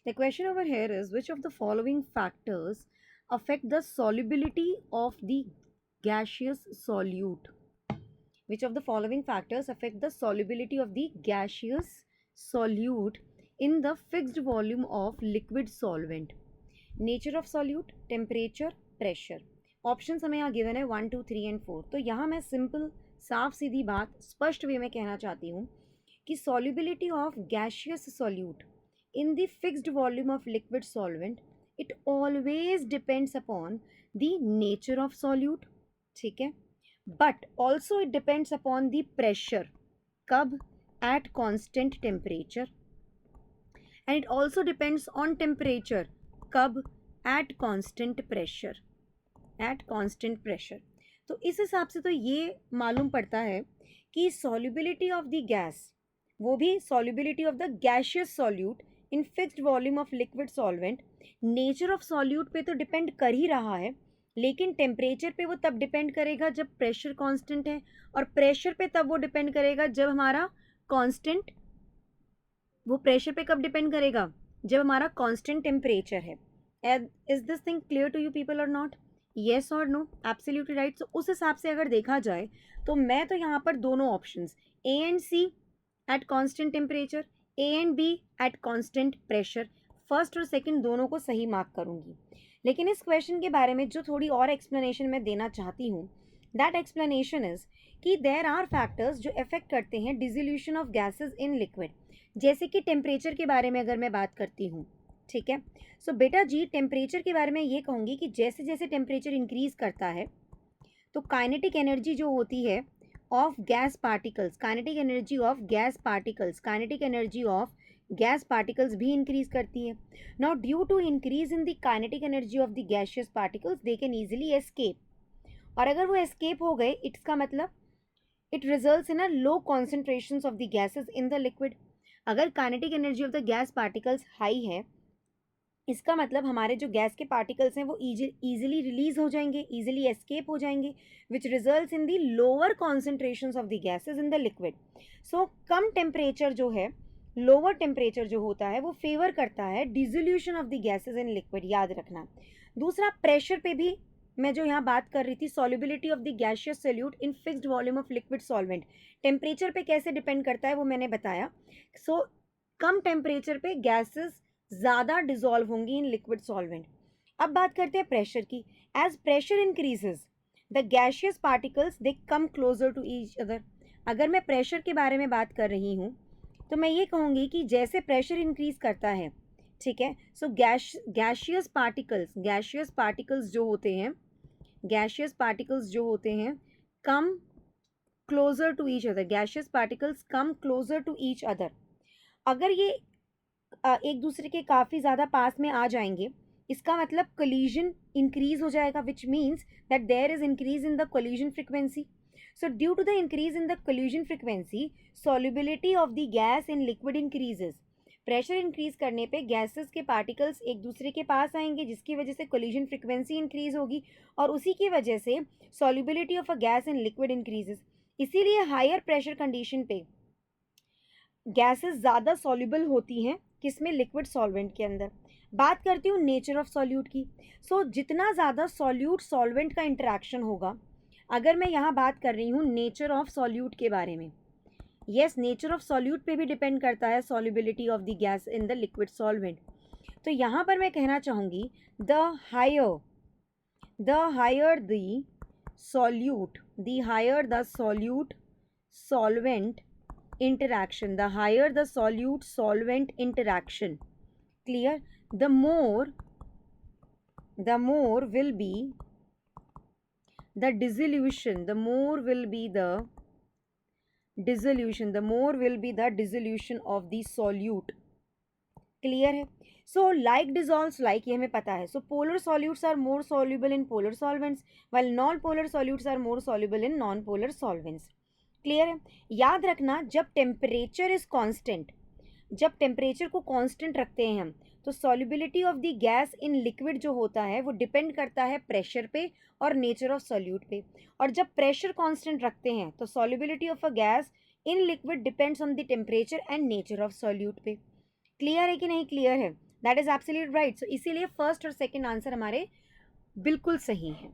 The question over here is which of the following factors affect the solubility of the gaseous solute? Which of the following factors affect the solubility of the gaseous solute in the fixed volume of liquid solvent? Nature of solute, temperature, pressure. Option हमें यहाँ given है 1 2 3 and 4. तो यहाँ मैं simple साफ सीधी बात स्पष्ट वे में कहना चाहती हूँ कि solubility of gaseous solute in the fixed volume of liquid solvent it always depends upon the nature of solute. ठीक है, but also it depends upon the pressure. कब? At constant temperature. And it also depends on temperature. कब? At constant pressure. At constant pressure. तो इस हिसाब से तो ये मालूम पड़ता है कि सॉल्युबिलिटी ऑफ द गैस, वो भी solubility of the gaseous solute in fixed volume of liquid solvent, nature of solute पे तो डिपेंड कर ही रहा है, लेकिन टेम्परेचर पे वो तब डिपेंड करेगा जब प्रेशर कांस्टेंट है, और प्रेशर पे तब वो डिपेंड करेगा जब हमारा कांस्टेंट, वो प्रेशर पे कब डिपेंड करेगा? जब हमारा कांस्टेंट टेम्परेचर है. Is this thing clear to you people or not? Yes or no? Absolutely right. So उस हिसाब से अगर देखा जाए तो मैं तो यहाँ पर दोनों options A and C at constant temperature, A and B at constant pressure, first और सेकंड दोनों को सही मार्क करूँगी. लेकिन इस क्वेश्चन के बारे में जो थोड़ी और एक्सप्लेनेशन मैं देना चाहती हूँ, दैट एक्सप्लेनेशन इज कि देर आर फैक्टर्स जो इफेक्ट करते हैं dissolution of gases in liquid. जैसे कि टेम्परेचर के बारे में अगर मैं बात करती हूँ, ठीक है. सो बेटा जी, टेम्परेचर के बारे में ये कहूँगी कि जैसे जैसे टेम्परेचर इंक्रीज करता है तो काइनेटिक एनर्जी जो होती है of gas particles, kinetic energy of gas particles, kinetic energy of gas particles भी इंक्रीज करती है. Now due to increase in the kinetic energy of the gaseous particles they can easily escape. और अगर वो escape हो गए, इसका मतलब it results in a low concentrations of the gases in the liquid. अगर kinetic energy of the gas particles high है, इसका मतलब हमारे जो गैस के पार्टिकल्स हैं वो इजीली रिलीज हो जाएंगे, इजीली एस्केप हो जाएंगे, which results in the lower concentrations of the gases in the liquid. So come temperature जो है, लोअर टेम्परेचर जो होता है वो फेवर करता है dissolution of the gases in liquid, याद रखना. दूसरा, प्रेशर पे भी मैं जो यहाँ बात कर रही थी, solubility of the gaseous solute in fixed volume of liquid solvent, temperature पे कैसे डिपेंड करता है वो मैंने बताया. सो कम टेम्परेचर पे गैसेस ज़्यादा डिजॉल्व होंगी इन लिक्विड सॉल्वेंट. अब बात करते हैं प्रेशर की. As pressure increases the gaseous particles they come closer to each other. अगर मैं प्रेशर के बारे में बात कर रही हूँ तो मैं ये कहूँगी कि जैसे प्रेशर इंक्रीज करता है, ठीक है, सो गैशियस पार्टिकल्स जो होते हैं, गैशियस पार्टिकल्स जो होते हैं come closer to each other, gaseous particles come closer to each other. अगर ये एक दूसरे के काफ़ी ज़्यादा पास में आ जाएंगे, इसका मतलब कोलिजन इंक्रीज हो जाएगा, which means that there is increase in the collision frequency. So due to the increase in the collision frequency, solubility of the gas in liquid increases. Pressure increase करने पे गैसेस के particles एक दूसरे के पास आएंगे, जिसकी वजह से कोलिजन फ्रिक्वेंसी इंक्रीज होगी, और उसी की वजह से solubility of a gas in liquid increases. इसीलिए हायर प्रेशर कंडीशन पे गैसेस ज़्यादा सॉल्युबल होती हैं, किसमें? लिक्विड सॉल्वेंट के अंदर. बात करती हूँ नेचर ऑफ सॉल्यूट की. सो जितना ज़्यादा सॉल्यूट सॉल्वेंट का इंटरेक्शन होगा, अगर मैं यहाँ बात कर रही हूँ नेचर ऑफ सॉल्यूट के बारे में, येस, नेचर ऑफ सॉल्यूट पे भी डिपेंड करता है solubility of the gas in the liquid solvent. तो यहाँ पर मैं कहना चाहूँगी the higher the solute solvent interaction, the higher the solute solvent interaction, clear, the more will be the dissolution, the more will be the dissolution of the solute. Clear है? So like dissolves like, ये हमें पता है. So polar solutes are more soluble in polar solvents, while non polar solutes are more soluble in non polar solvents. Clear है? याद रखना, जब temperature is constant, जब टेम्परेचर को कांस्टेंट रखते हैं हम, तो solubility of the gas in liquid जो होता है वो डिपेंड करता है प्रेशर पे और नेचर ऑफ सॉल्यूट पे. और जब प्रेशर कांस्टेंट रखते हैं तो solubility of a gas in liquid depends on the temperature and nature of solute पे. क्लियर है कि नहीं क्लियर है? That is absolute right. So इसीलिए फर्स्ट और सेकंड आंसर हमारे बिल्कुल सही है.